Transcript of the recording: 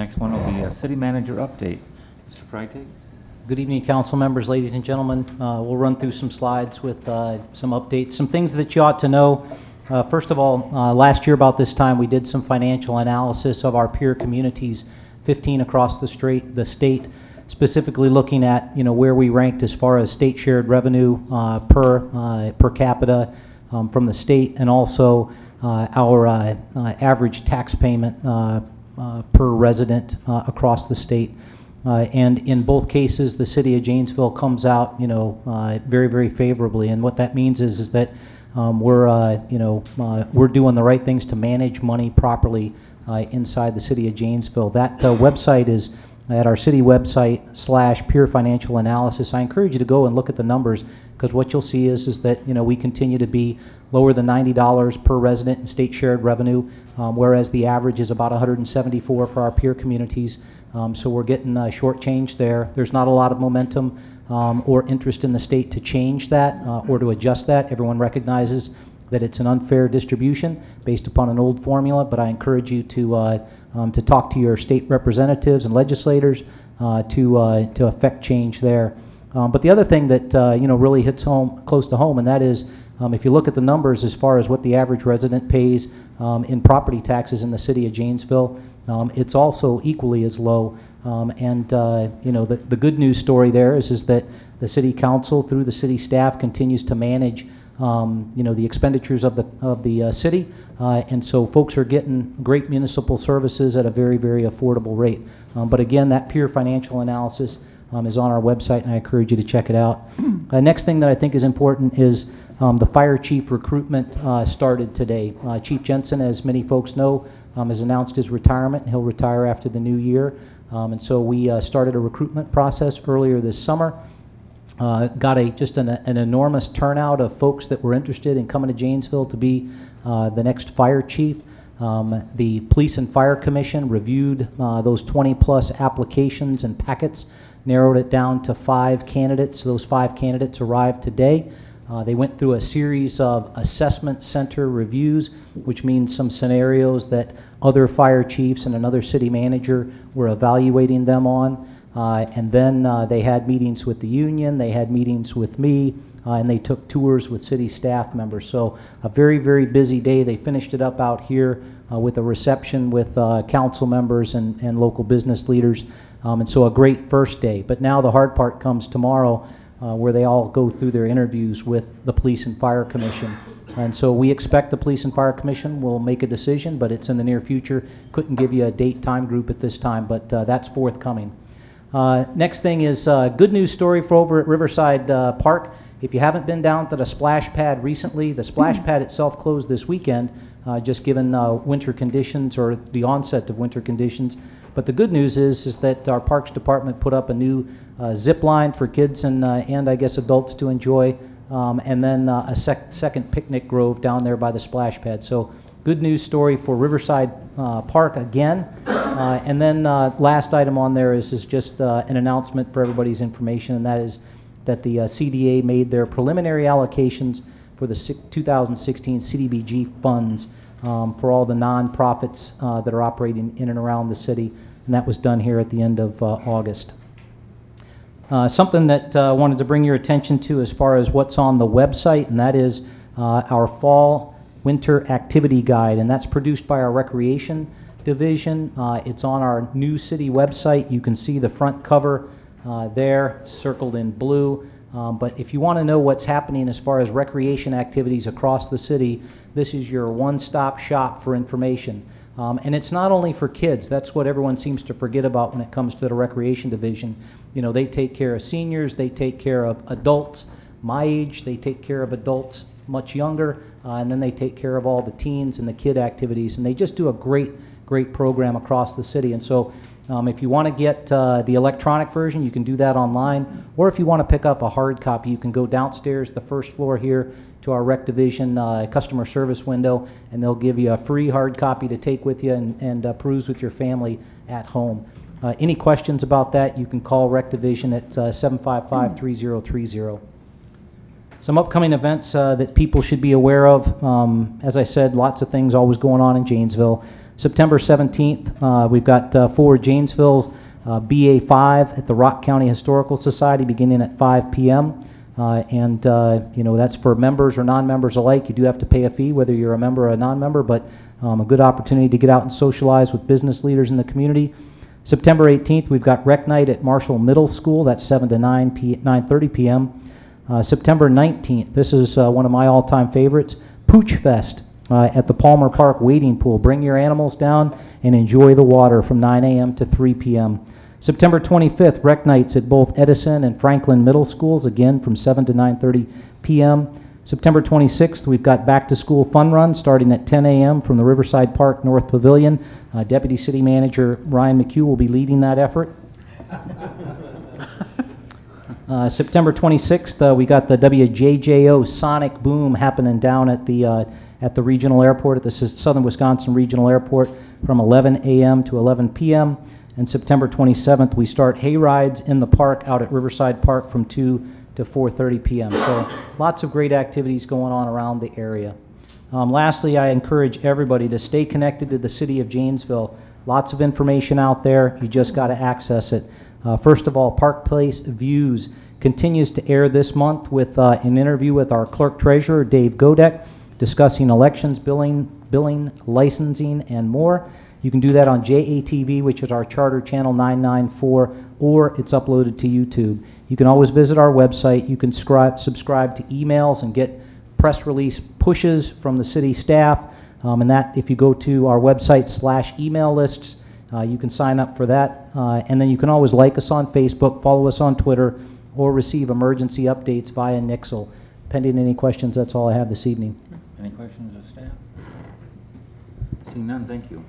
next one will be a city manager update. Mr. Freitag? Good evening, council members, ladies and gentlemen. We'll run through some slides with some updates, some things that you ought to know. First of all, last year about this time we did some financial analysis of our peer communities, 15 across the state, specifically looking at where we ranked as far as state shared revenue per capita from the state, and also our average tax payment per resident across the state. And in both cases, the city of Janesville comes out, very, very favorably. And what that means is that we're doing the right things to manage money properly inside the city of Janesville. That website is at our city website /peer financial analysis. I encourage you to go and look at the numbers, because what you'll see is that we continue to be lower than $90 per resident in state shared revenue, whereas the average is about $174 for our peer communities. So we're getting shortchanged there. There's not a lot of momentum or interest in the state to change that or to adjust that. Everyone recognizes that it's an unfair distribution based upon an old formula, but I encourage you to talk to your state representatives and legislators to affect change there. But the other thing that really hits close to home, and that is if you look at the numbers as far as what the average resident pays in property taxes in the city of Janesville, it's also equally as low. The good news story there is that the city council through the city staff continues to manage the expenditures of the city, and so folks are getting great municipal services at a very, very affordable rate. But again, that peer financial analysis is on our website, and I encourage you to check it out. Next thing that I think is important is the fire chief recruitment started today. Chief Jensen, as many folks know, has announced his retirement. He'll retire after the new year, and so we started a recruitment process earlier this summer. Got just an enormous turnout of folks that were interested in coming to Janesville to be the next fire chief. The Police and Fire Commission reviewed those 20-plus applications and packets, narrowed it down to 5 candidates. Those 5 candidates arrived today. They went through a series of assessment center reviews, which means some scenarios that other fire chiefs and another city manager were evaluating them on. And then they had meetings with the union, they had meetings with me, and they took tours with city staff members. So a very, very busy day. They finished it up out here with a reception with council members and local business leaders. And so a great first day. But now the hard part comes tomorrow, where they all go through their interviews with the Police and Fire Commission. And so we expect the Police and Fire Commission will make a decision, but it's in the near future. Couldn't give you a date time group at this time, but that's forthcoming. Next thing is a good news story for over at Riverside Park. If you haven't been down to the splash pad recently, the splash pad itself closed this weekend, just given winter conditions or the onset of winter conditions. But the good news is that our Parks Department put up a new zip line for kids and I guess adults to enjoy, and then a second picnic grove down there by the splash pad. So good news story for Riverside Park again. And then last item on there is just an announcement for everybody's information, and that is that the CDA made their preliminary allocations for the 2016 CDBG funds for all the nonprofits that are operating in and around the city, and that was done here at the end of August. Something that I wanted to bring your attention to as far as what's on the website, and that is our fall winter activity guide, and that's produced by our recreation division. It's on our new city website. You can see the front cover there circled in blue. But if you want to know what's happening as far as recreation activities across the city, this is your one-stop shop for information. And it's not only for kids. That's what everyone seems to forget about when it comes to the recreation division. They take care of seniors, they take care of adults my age, they take care of adults much younger, and then they take care of all the teens and the kid activities, and they just do a great program across the city. And so if you want to get the electronic version, you can do that online, or if you want to pick up a hard copy, you can go downstairs the first floor here to our rec division customer service window, and they'll give you a free hard copy to take with you and peruse with your family at home. Any questions about that, you can call rec division at 755-3030. Some upcoming events that people should be aware of. As I said, lots of things always going on in Janesville. September 17th, we've got for Janesville's BA5 at the Rock County Historical Society beginning at 5 p.m. That's for members or non-members alike. You do have to pay a fee whether you're a member or a non-member, but a good opportunity to get out and socialize with business leaders in the community. September 18th, we've got Rec Night at Marshall Middle School. That's 7 to 9:30 p.m. September 19th, this is one of my all-time favorites, Pooch Fest at the Palmer Park Wading Pool. Bring your animals down and enjoy the water from 9 a.m. to 3 p.m. September 25th, Rec Nights at both Edison and Franklin Middle Schools, again from 7 to 9:30 p.m. September 26th, we've got Back to School Fun Run starting at 10 a.m. from the Riverside Park North Pavilion. Deputy City Manager Ryan McHugh will be leading that effort. September 26th, we got the WJJO Sonic Boom happening down at the regional airport, at the Southern Wisconsin Regional Airport from 11 a.m. to 11 p.m. And September 27th, we start hay rides in the park out at Riverside Park from 2 to 4:30 p.m. So lots of great activities going on around the area. Lastly, I encourage everybody to stay connected to the City of Janesville. Lots of information out there. You just got to access it. First of all, Park Place Views continues to air this month with an interview with our clerk treasurer, Dave Godek, discussing elections, billing, licensing, and more. You can do that on JATV, which is our charter channel 994, or it's uploaded to YouTube. You can always visit our website. You can subscribe to emails and get press release pushes from the city staff. And that, if you go to our website /email lists, you can sign up for that. And then you can always like us on Facebook, follow us on Twitter, or receive emergency updates via Nixle. Pending any questions, that's all I have this evening. Any questions of staff? Seeing none, thank you.